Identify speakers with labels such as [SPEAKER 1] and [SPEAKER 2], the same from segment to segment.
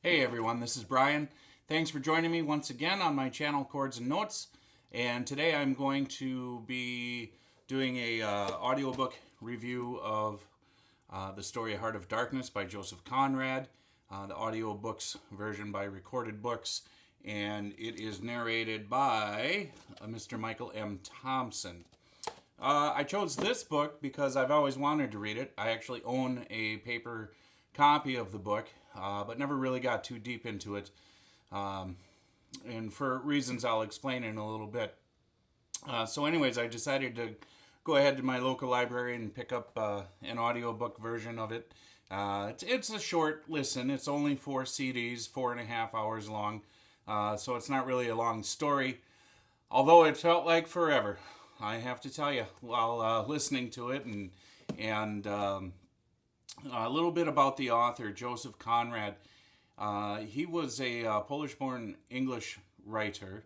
[SPEAKER 1] Hey everyone, this is Brian. Thanks for joining me once again on my channel Chords and Notes. And today I'm going to be doing a audiobook review of the story Heart of Darkness by Joseph Conrad, the audiobooks version by Recorded Books, and it is narrated by Mr. Michael M. Thompson. I chose this book because I've always wanted to read it. I actually own a paper copy of the book, but never really got too deep into it. And for reasons I'll explain in a little bit. So anyways, I decided to go ahead to my local library and pick up an audiobook version of it. It's a short listen. It's only 4 CDs, 4.5 hours long. So it's not really a long story, although it felt like forever, I have to tell you, while listening to it. And a little bit about the author, Joseph Conrad. He was a Polish-born English writer,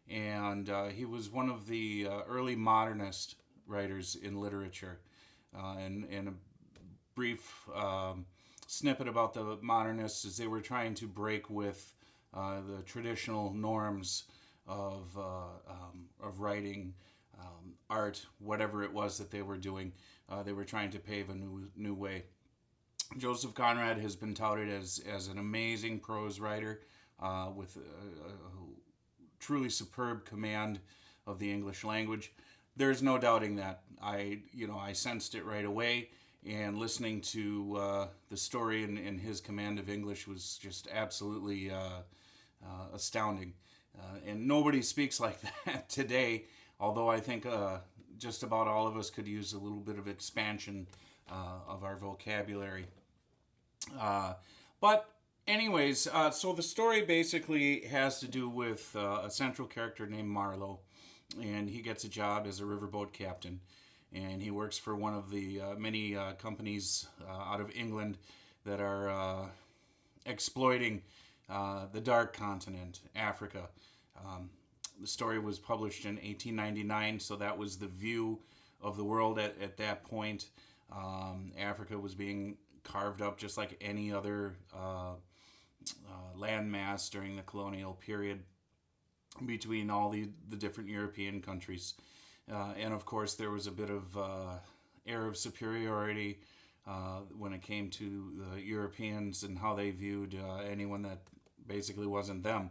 [SPEAKER 1] and he was one of the early modernist writers in literature. And a brief snippet about the modernists is they were trying to break with the traditional norms of writing, art, whatever it was that they were doing. They were trying to pave a new way. Joseph Conrad has been touted as an amazing prose writer with a truly superb command of the English language. There's no doubting that. I sensed it right away, and listening to the story and his command of English was just absolutely astounding. And nobody speaks like that today, although I think just about all of us could use a little bit of expansion of our vocabulary. But anyways, so the story basically has to do with a central character named Marlow, and he gets a job as a riverboat captain, and he works for one of the many companies out of England that are exploiting the dark continent, Africa. The story was published in 1899, so that was the view of the world at that point. Africa was being carved up just like any other landmass during the colonial period between all the different European countries. And of course, there was a bit of air of superiority when it came to the Europeans and how they viewed anyone that basically wasn't them,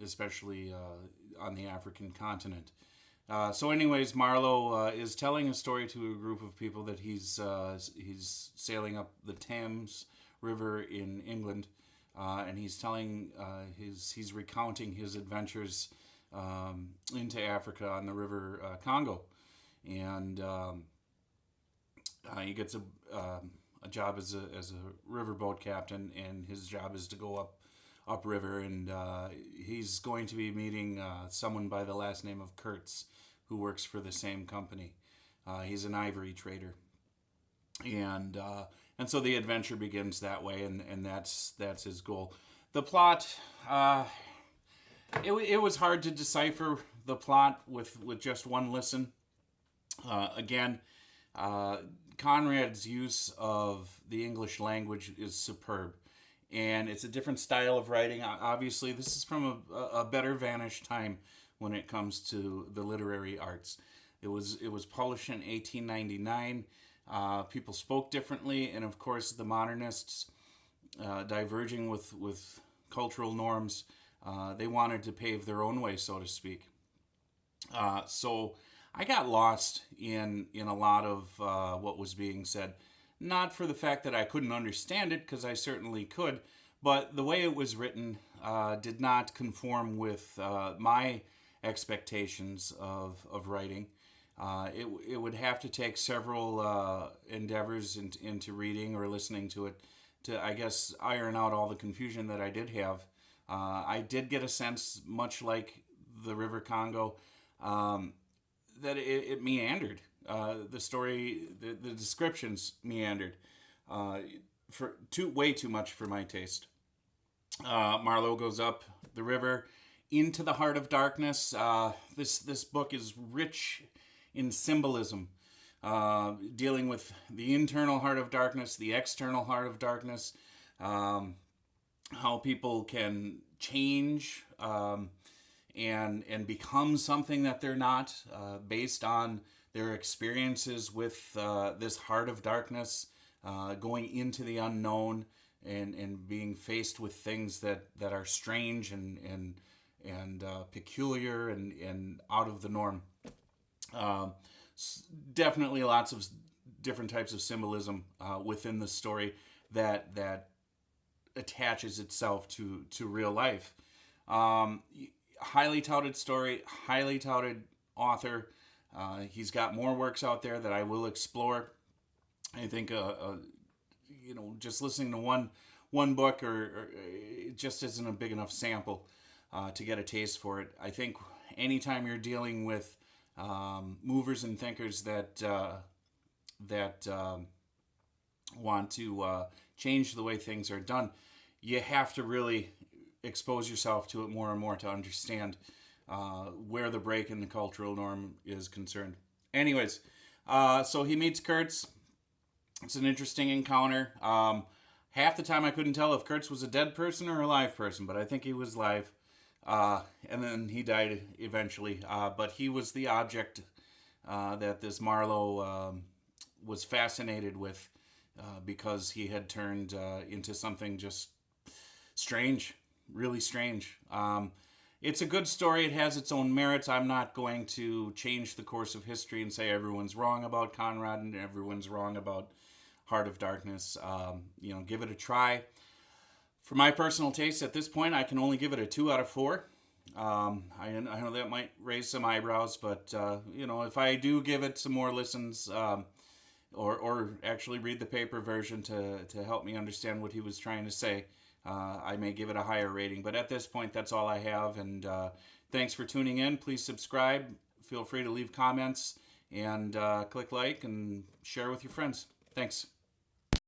[SPEAKER 1] especially on the African continent. So anyways, Marlow is telling a story to a group of people that he's sailing up the Thames River in England, and he's telling he's recounting his adventures into Africa on the river Congo, and he gets a job as a riverboat captain, and his job is to go upriver, and he's going to be meeting someone by the last name of Kurtz, who works for the same company. He's an ivory trader, and so the adventure begins that way, and that's his goal. The plot, it was hard to decipher the plot with just one listen. Again, Conrad's use of the English language is superb. And it's a different style of writing. Obviously, this is from a better vantage time when it comes to the literary arts. It was published in 1899. People spoke differently, and of course, the modernists, diverging with cultural norms, they wanted to pave their own way, so to speak. So I got lost in a lot of what was being said. Not for the fact that I couldn't understand it, because I certainly could, but the way it was written did not conform with my expectations of writing. It would have to take several endeavors into reading or listening to it to, I guess, iron out all the confusion that I did have. I did get a sense, much like the River Congo, that it meandered. The story, the descriptions meandered for way too much for my taste. Marlow goes up the river into the heart of darkness. This book is rich in symbolism, dealing with the internal heart of darkness, the external heart of darkness. how people can change and become something that they're not, based on their experiences with this heart of darkness, going into the unknown, and being faced with things that are strange and peculiar and out of the norm. Definitely lots of different types of symbolism within the story that attaches itself to real life. Highly touted story, highly touted author. He's got more works out there that I will explore. I think just listening to one book or it just isn't a big enough sample to get a taste for it. I think anytime you're dealing with movers and thinkers that want to change the way things are done, you have to really expose yourself to it more and more to understand where the break in the cultural norm is concerned. Anyways, so he meets Kurtz. It's an interesting encounter. Half the time I couldn't tell if Kurtz was a dead person or a live person, but I think he was live. And then he died eventually. But he was the object that this Marlow was fascinated with because he had turned into something just strange, really strange. It's a good story. It has its own merits. I'm not going to change the course of history and say everyone's wrong about Conrad and everyone's wrong about Heart of Darkness. Give it a try. For my personal taste at this point, I can only give it a 2 out of 4. I know that might raise some eyebrows, but if I do give it some more listens, or actually read the paper version to help me understand what he was trying to say, I may give it a higher rating. But at this point, that's all I have. And thanks for tuning in. Please subscribe. Feel free to leave comments and click like and share with your friends. Thanks.